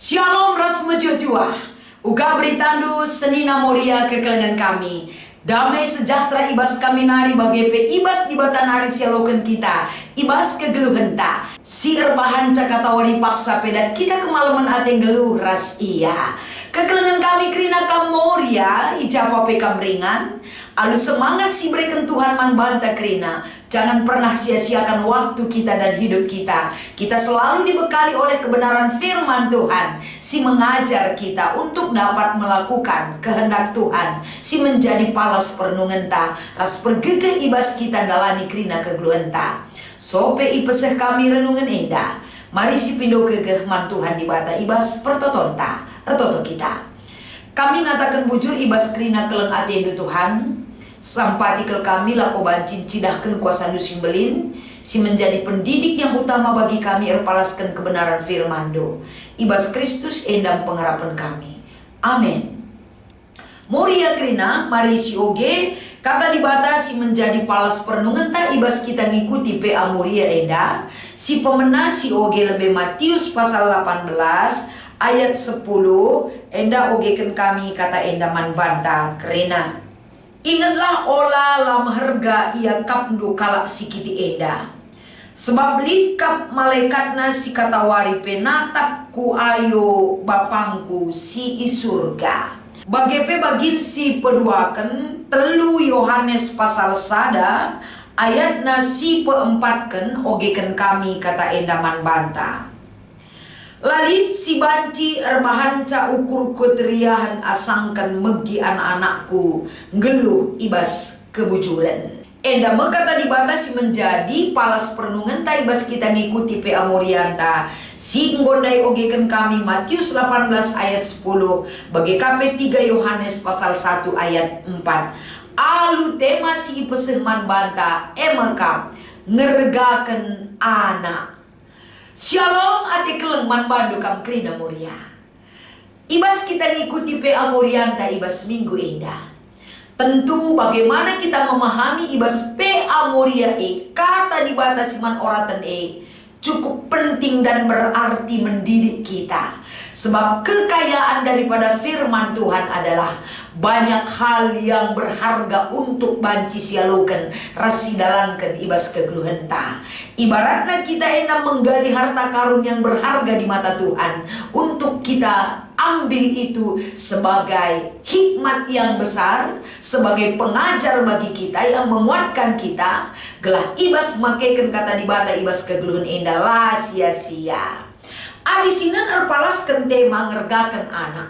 Shalom ras mejujua. Uga beritandu senina moria kekelengan kami. Damai sejahtera ibas kami nari bagepe ibas di batanari sialoken kita. Ibas kegeluhenta. Si erbahan cakatawari paksa pedat kita kemalaman ateng geluh ras iya. Kekelengan kami krina kamoria ijapa pekam ringan. Alu semangat si berikan Tuhan man banta krina. Jangan pernah sia-siakan waktu kita dan hidup kita. Kita selalu dibekali oleh kebenaran firman Tuhan. Si mengajar kita untuk dapat melakukan kehendak Tuhan. Si menjadi palas pernungenta. Ras pergegeh ibas kita dalani krina kegeluhenta. Sope ipeseh kami renungan indah. Mari si pindo kegeh man Tuhan dibata ibas pertotonta. Retoto kita. Kami ngatakan bujur ibas krina keleng atiendu Tuhan. Sampatikel kami lako bancin cidahkan kuasa nusim belin. Si menjadi pendidik yang utama bagi kami erpalaskan kebenaran firman do. Ibas Kristus endam pengharapan kami. Amin. Moria krina mari si oge kata dibatasi menjadi palas pernungenta ibas kita ngikuti PA Moria enda. Si pemena si oge lebih Matius pasal 18 ayat 10 enda ogeken kami kata enda man banta krena. Ingatlah ola lam harga ia kapndo kalak sikiti enda. Sebab likap malaikatna si katawari penatap ku ayo bapangku si isurga. Bagepe bagin si peduaken telu Yohanes pasal sada ayat si peempatken ogeken kami kata endaman banta. Lalit si banci erbahan ca ukur keteriahan asangkan megi anak-anakku geluh ibas kebujuran. Enda mekata dibatasi menjadi palas pernungenta ibas kita ngikuti PA Morianta. Si nggondai ogeken kami Matius 18 ayat 10 bagi KP 3 Yohanes pasal 1 ayat 4. Alu tema si pesehman banta emekap ngergaken anak. Shalom ati keleng man bandu kam krina moria. Ibas kita ngikuti PA Morianta ibas minggu indah. Tentu bagaimana kita memahami ibas PA Moria kata dibatasi man oratan cukup penting dan berarti mendidik kita. Sebab kekayaan daripada firman Tuhan adalah banyak hal yang berharga untuk banci sialukan rasidalankan ibas kegeluhenta. Ibaratnya kita enak menggali harta karun yang berharga di mata Tuhan untuk kita ambil itu sebagai hikmat yang besar, sebagai pengajar bagi kita yang menguatkan kita. Gelah ibas makeken kata dibata ibas kegeluhan indah lah sia-sia. Adisinan erpalaskan tema ngergakan anak.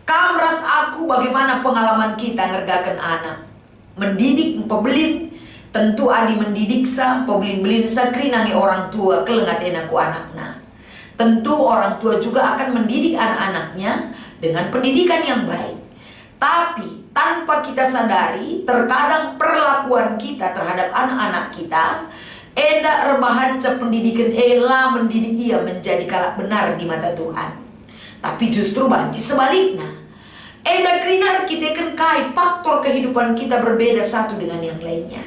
Kamras aku bagaimana pengalaman kita ngergakan anak. Mendidik pebelin. Tentu adi mendidik sa pebelin-belin sa krinangi orang tua kelengaten aku anakna. Tentu orang tua juga akan mendidik anak-anaknya dengan pendidikan yang baik. Tapi tanpa kita sadari terkadang perlakuan kita terhadap anak-anak kita enda rebahan ca pendidikan ela mendidik ia menjadi kalak benar di mata Tuhan. Tapi justru banci sebaliknya. Enda krina kita kan kai faktor kehidupan kita berbeda satu dengan yang lainnya.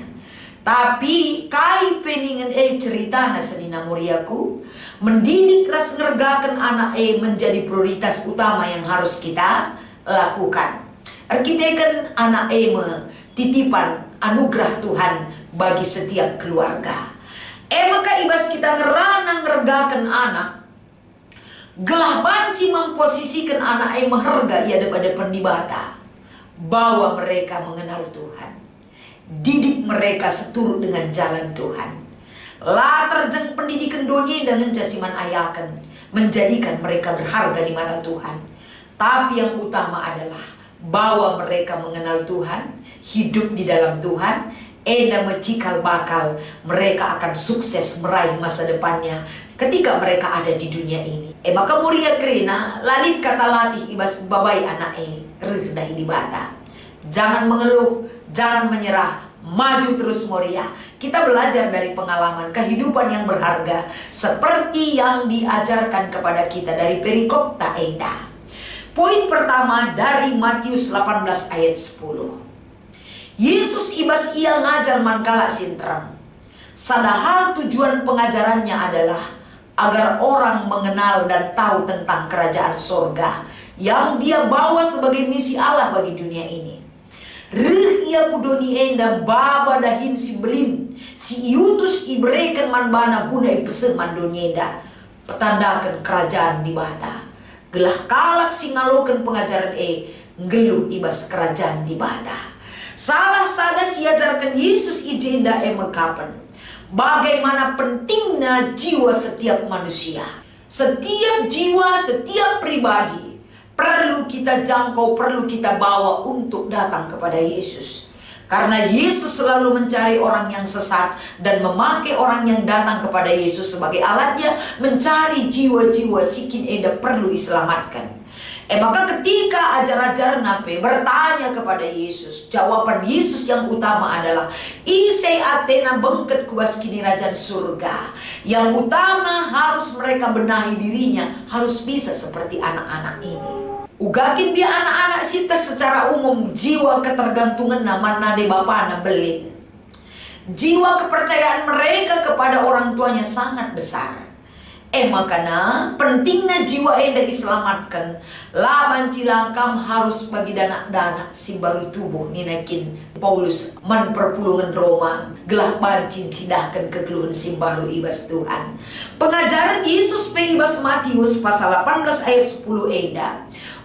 Tapi kai peningan ceritana senina moriaku mendidik ras ngergakan anak menjadi prioritas utama yang harus kita lakukan. Arkitekan anak titipan anugerah Tuhan bagi setiap keluarga. Maka ibas kita ngerana ngergakan anak. Gelah banci memposisikan anak maharga ia daripada pendibata. Bawa mereka mengenal Tuhan. Didik mereka seturut dengan jalan Tuhan. Latar jeng pendidikan dunia dengan jasiman ayakan. Menjadikan mereka berharga di mata Tuhan. Tapi yang utama adalah bawa mereka mengenal Tuhan. Hidup di dalam Tuhan. Enda mecikal bakal mereka akan sukses meraih masa depannya ketika mereka ada di dunia ini. Maka muria krina lalit kata latih ibas babai anak rendah di bata. Jangan mengeluh, jangan menyerah, maju terus moria. Kita belajar dari pengalaman kehidupan yang berharga seperti yang diajarkan kepada kita dari perikop taeda. Poin pertama dari Matius 18 ayat 10. Yesus ibas ia ngajar mankala sintram. Sadahal tujuan pengajarannya adalah agar orang mengenal dan tahu tentang kerajaan sorga yang dia bawa sebagai misi Allah bagi dunia ini. Rih ia kudoni enda baba dahin si belin si iutus ibreken manbana guna ipese mandonyenda petandakan kerajaan di bata gelah kalak si ngaloken pengajaran ngeluh ibas kerajaan di bata. Salah sada si ajarkan Yesus ijenda mekapen bagaimana pentingnya jiwa setiap manusia. Setiap jiwa, setiap pribadi perlu kita jangkau, perlu kita bawa untuk datang kepada Yesus. Karena Yesus selalu mencari orang yang sesat dan memakai orang yang datang kepada Yesus sebagai alatnya mencari jiwa-jiwa sikin eda perlu diselamatkan. Maka ketika ajar-ajar nape bertanya kepada Yesus, jawaban Yesus yang utama adalah Isei atena bengket kuas kini rajaan surga. Yang utama harus mereka benahi dirinya, harus bisa seperti anak-anak ini. Ugakin dia anak-anak sita secara umum jiwa ketergantungan nama nade bapana belin. Jiwa kepercayaan mereka kepada orang tuanya sangat besar. Makanya pentingnya jiwa enda diselamatkan. Laban cilangkam harus bagi dana si baru tubuh ninakin Paulus man perpulungan Roma gelah bancin cidahkan kegeluhan si baru ibas Tuhan. Pengajaran Yesus pe ibas Matius pasal 18 ayat 10 enda.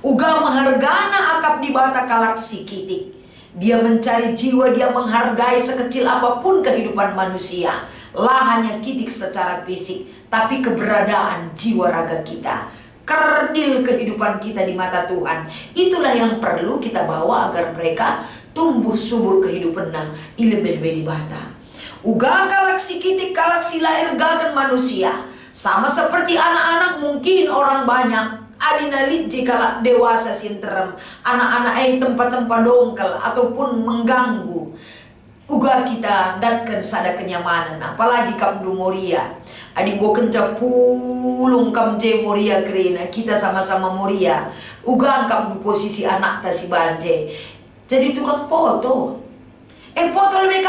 Uga menghargana akap di bata kalak si kitik. Dia mencari jiwa, dia menghargai sekecil apapun kehidupan manusia. Lah hanya kitik secara fisik, tapi keberadaan jiwa raga kita, kerdil kehidupan kita di mata Tuhan, itulah yang perlu kita bawa agar mereka tumbuh subur kehidupan nang ilebe-lebe di bata. Uga kalak si kitik kalak si lahir gagan manusia, sama seperti anak-anak mungkin orang banyak adinalit jika dewasa sinterem anak-anak tempat-tempat dongkel ataupun mengganggu. Uga kita datkan sada kenyamanan, apalagi kam du Moria. Adik go kenca pulung kam je Moria kerena kita sama-sama Moria. Uga kam du posisi anak ta si banje. Jadi tukang foto. Foto lebih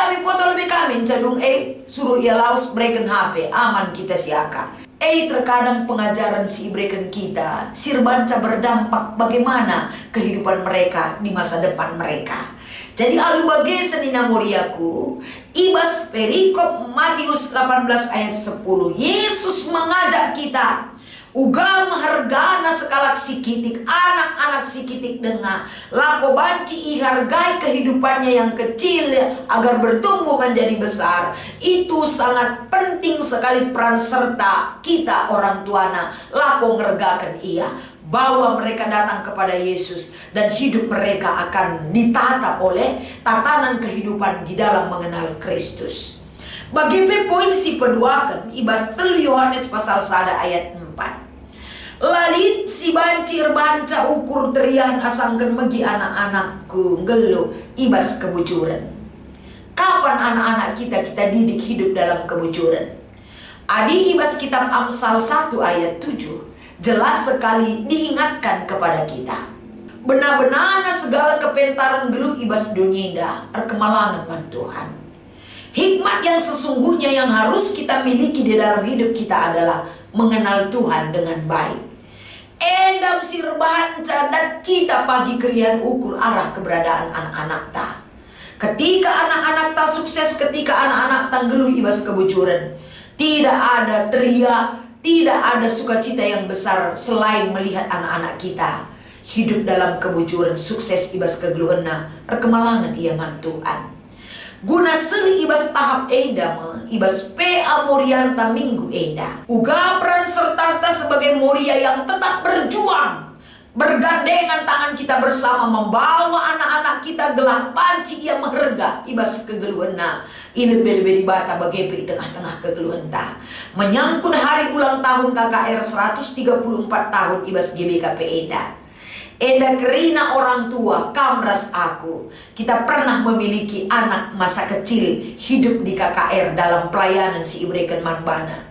kami cadung suruh ia laus breken HP aman kita siaka. Terkadang pengajaran si breken kita sirbanca berdampak bagaimana kehidupan mereka di masa depan mereka. Jadi alu bagi senina muriaku ibas perikop Matius 18 ayat 10 Yesus mengajak kita uga menghargana sekalak sikitik anak-anak sikitik dengar lako banci ihargai kehidupannya yang kecil agar bertumbuh menjadi besar. Itu sangat penting sekali peran serta kita orang tuana lako ngergakan ia bahwa mereka datang kepada Yesus dan hidup mereka akan ditata oleh tatanan kehidupan di dalam mengenal Kristus. Bagi poin si peduakan ibas tel Yohanes pasal 1 ayat 4. Lalit si bancir banca ukur terian asangken megi anak-anakku ngelu ibas kebujuran. Kapan anak-anak kita didik hidup dalam kebujuran? Adi ibas kitab Amsal 1 ayat 7 jelas sekali diingatkan kepada kita. Benar-benar segala kepentaran gelu ibas dunia perkemalangan man Tuhan. Hikmat yang sesungguhnya yang harus kita miliki di dalam hidup kita adalah mengenal Tuhan dengan baik. Endam sirbanca dan kita pagi krian ukur arah keberadaan anak-anak ta. Ketika anak-anak ta sukses, ketika anak-anak ta geluh ibas kebujuran, tidak ada teriak, tidak ada sukacita yang besar selain melihat anak-anak kita hidup dalam kebujuran, sukses ibas kegeluhena, perkemalangan ia man Tuhan. Guna seri ibas tahap enda ibas PA Morianta minggu enda. Uga peran serta sebagai Moria yang tetap berjuang, bergandengan tangan kita bersama membawa anak-anak kita gelah panci ia meherga ibas kegeluhena. Ini lebih-lebih dibata bagi di tengah-tengah kegeluhan ta. Menyangkut hari ulang tahun KKR 134 tahun ibas GBKP Eda. Eda kerina orang tua kamras aku. Kita pernah memiliki anak masa kecil hidup di KKR dalam pelayanan si Ibreken Manbana.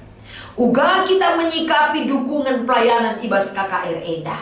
Uga kita menyikapi dukungan pelayanan ibas KKR Eda.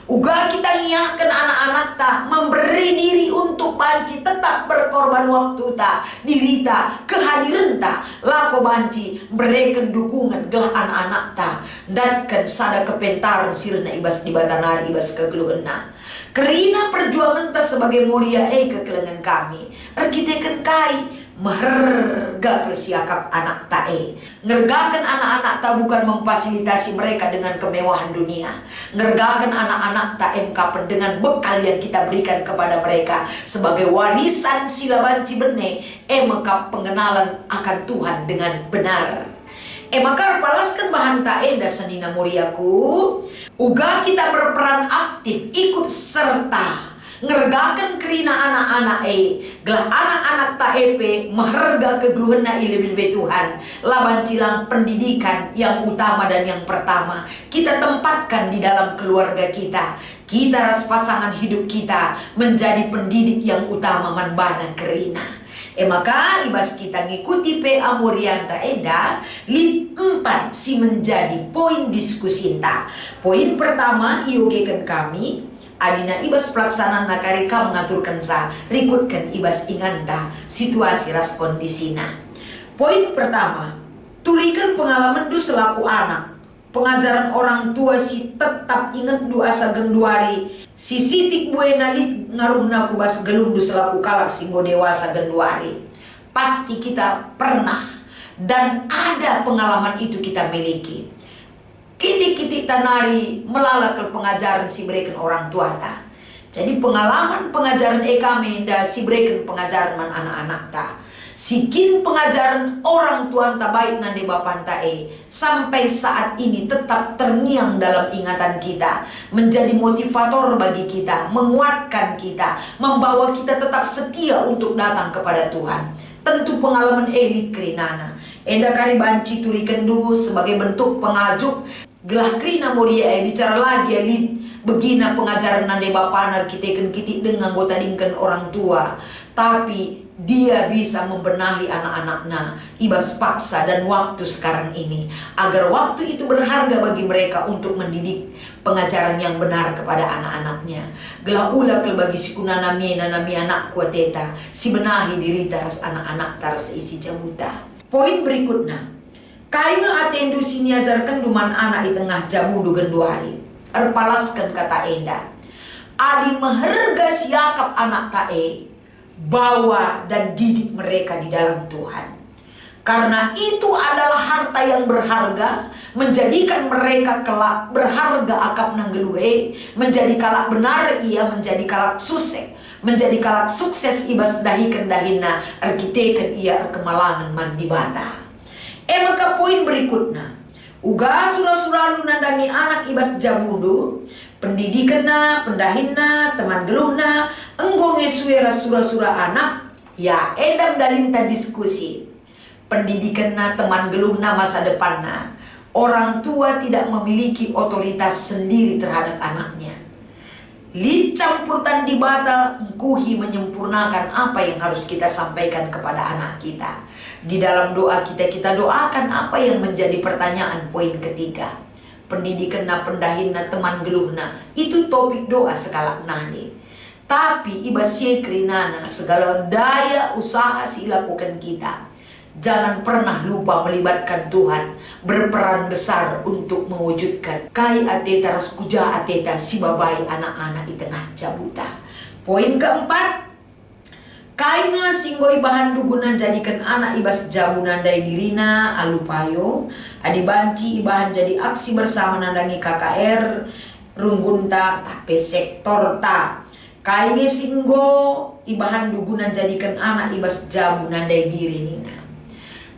Uga kita ngiahkan anak-anak ta memberi diri untuk banci tetap berkorban waktu ta, diri ta, kehadiran ta, lako banci berikan dukungan gelah anak-anak ta dan kan sada kepentaran sirna ibas di batanari ibas kegeluhna. Kerina perjuangan ta sebagai muria kekelengan kami, erkitekan kai meherga kelesiakap anak tae. Ngergakan anak-anak ta bukan memfasilitasi mereka dengan kemewahan dunia. Ngergakan anak-anak ta emkapen dengan bekal yang kita berikan kepada mereka sebagai warisan sila banci bene emkap pengenalan akan Tuhan dengan benar. Maka palaskan bahan tae da senina muriaku. Uga kita berperan aktif ikut serta ngergakan kerina anak-anak gelah anak-anak taepe maharga kegeluhena lebih Tuhan laban cilang pendidikan yang utama dan yang pertama kita tempatkan di dalam keluarga kita ras pasangan hidup kita menjadi pendidik yang utama manbana kerina. Maka ibas kita ngikuti PA Murianta Enda lid 4 si menjadi poin diskusi ta. Poin pertama iogekan kami adina ibas pelaksanaan nakarika mengaturkan sa rikutkan ibas inganta situasi ras kondisina. Poin pertama, turikan pengalaman du selaku anak. Pengajaran orang tua si tetap ingat du asa genduari si sitik buena lit ngaruhna kubas gelundu selaku kalak singgo dewasa genduari. Pasti kita pernah dan ada pengalaman itu kita miliki. Kitik-kitik tanari melalak pengajaran si berikan orang tua ta. Jadi pengalaman pengajaran kami da si berikan pengajaran man anak-anak ta. Sikin pengajaran orang tua ta baik nande bapan ta sampai saat ini tetap terngiang dalam ingatan kita, menjadi motivator bagi kita, menguatkan kita, membawa kita tetap setia untuk datang kepada Tuhan. Tentu pengalaman elit kerinana. Enda kari banci turi kendu sebagai bentuk pengajuk gelah krina moria bicara lagi elit begina pengajaran nande bapanar kita kitik dengan anggota dingkan orang tua, tapi dia bisa membenahi anak-anaknya ibas paksa dan waktu sekarang ini agar waktu itu berharga bagi mereka untuk mendidik pengajaran yang benar kepada anak-anaknya. Gelah ulah kel bagi si kunanami anak kuateta si benahi diri taras anak-anak taras isi jamuta. Poin berikutnya, kaina atendu sini ajarkan duman anak di tengah jamundu genduari. Erpalaskan kata enda. Adi meherga siakap anak tae bawa dan didik mereka di dalam Tuhan. Karena itu adalah harta yang berharga, menjadikan mereka kelak berharga akap nanggeluhe, menjadi kalak benar ia menjadi kalak sukses, menjadi kalak sukses ibas dahikan dahina arkiteken ia kemalangan mandibata. Maka poin berikutnya, uga surah-surah lu nandangi anak ibas jabundu, pendidikanna, pendahina, teman geluhna, enggonge suara surah-surah anak, ya edam dalinta diskusi. Pendidikanna, teman geluhna, masa depanna. Orang tua tidak memiliki otoritas sendiri terhadap anaknya. Lid campurtan di bata, engkuhi menyempurnakan apa yang harus kita sampaikan kepada anak kita. Di dalam doa kita doakan apa yang menjadi pertanyaan poin ketiga. Pendidikan na pendahinna teman geluhna itu topik doa sekala nane. Tapi ibasye krinana segala daya usaha si lakukan kita. Jangan pernah lupa melibatkan Tuhan berperan besar untuk mewujudkan kai ateta ras kuja ateta si babai anak-anak di tengah jabuta. Poin keempat, kaina singgoi bahan dugunan jadikan anak ibas jabunan dari dirina alupayo adi banci ibahan jadi aksi bersama nandangi KKR runggunta tapi sektor ta kaini singgo ibahan dugunan jadikan anak ibas jabunan dari dirinina.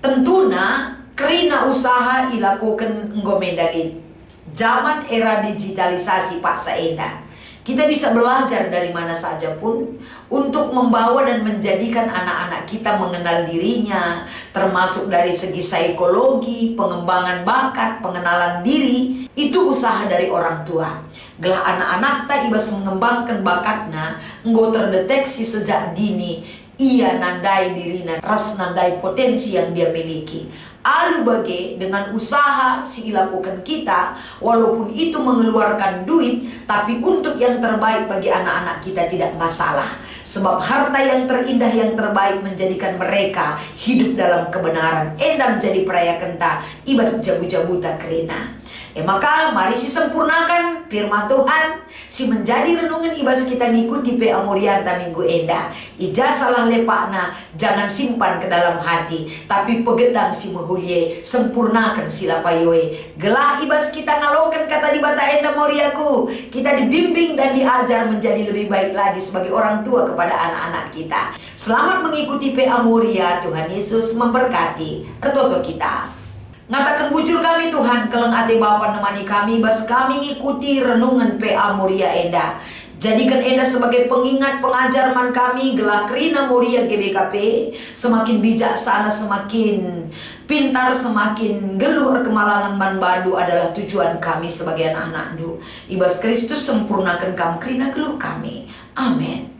Tentuna kerina usaha ilakukan ngomedalin zaman era digitalisasi Pak Saenda. Kita bisa belajar dari mana saja pun untuk membawa dan menjadikan anak-anak kita mengenal dirinya, termasuk dari segi psikologi, pengembangan bakat, pengenalan diri. Itu usaha dari orang tua. Gelah anak-anak tak ibas mengembangkan bakatnya, enggo terdeteksi sejak dini. Ia nandai dirinya, ras nandai potensi yang dia miliki. Alu bage dengan usaha si lakukan kita, walaupun itu mengeluarkan duit, tapi untuk yang terbaik bagi anak-anak kita tidak masalah. Sebab harta yang terindah yang terbaik menjadikan mereka hidup dalam kebenaran. Endam jadi peraya kenta, ibas jabu-jabuta kerena. Maka mari si sempurnakan firman Tuhan, si menjadi renungan ibas kita ngikuti pe amorianta minggu enda. Ija salah lepakna, jangan simpan ke dalam hati, tapi pegedang si mehulye, sempurnakan sila payoe. Gelah ibas kita ngalokan kata di bata enda moriaku, kita dibimbing dan diajar menjadi lebih baik lagi sebagai orang tua kepada anak-anak kita. Selamat mengikuti pe amoria, Tuhan Yesus memberkati ertoto kita. Ngatakan bujur kami Tuhan, keleng ate Bapa nemani kami, bas kami ngikuti renungan PA Moria Enda. Jadikan Enda sebagai pengingat pengajar man kami, gelah Krina Moria GBKP, semakin bijaksana, semakin pintar, semakin geluh kemalangan man badu adalah tujuan kami sebagai anak-anak Du. Ibas Kristus sempurnakan kam Krina geluh kami. Amin.